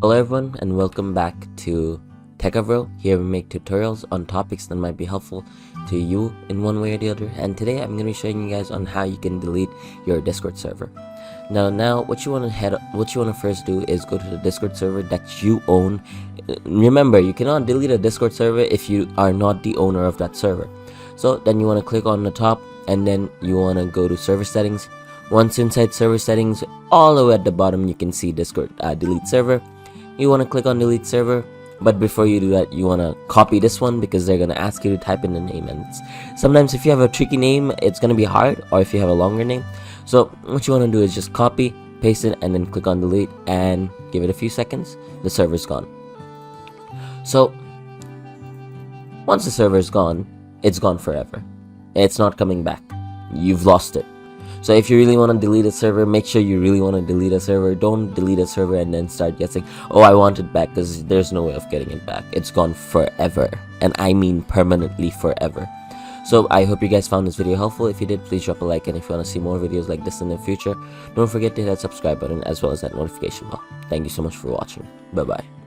Hello everyone and welcome back to TechAvril. Here we make tutorials on topics that might be helpful to you in one way or the other, and today I'm going to be showing you guys on how you can delete your Discord server. Now what you want to first do is go to the Discord server that you own. Remember, you cannot delete a Discord server if you are not the owner of that server. So then you want to click on the top and then you want to go to server settings. Once inside server settings, all the way at the bottom you can see Discord delete server. You want to click on delete server, but before you do that you want to copy this one because they're going to ask you to type in the name, and sometimes if you have a tricky name it's going to be hard, or if you have a longer name. So what you want to do is just copy, paste it, and then click on delete and give it a few seconds. The server's gone. So once the server is gone, it's gone forever. It's not coming back. You've lost it. So if you really want to delete a server, make sure you really want to delete a server. Don't delete a server and then start guessing, oh, I want it back, because there's no way of getting it back. It's gone forever, and I mean permanently forever. So I hope you guys found this video helpful. If you did, please drop a like, and if you want to see more videos like this in the future, don't forget to hit that subscribe button as well as that notification bell. Thank you so much for watching. Bye bye.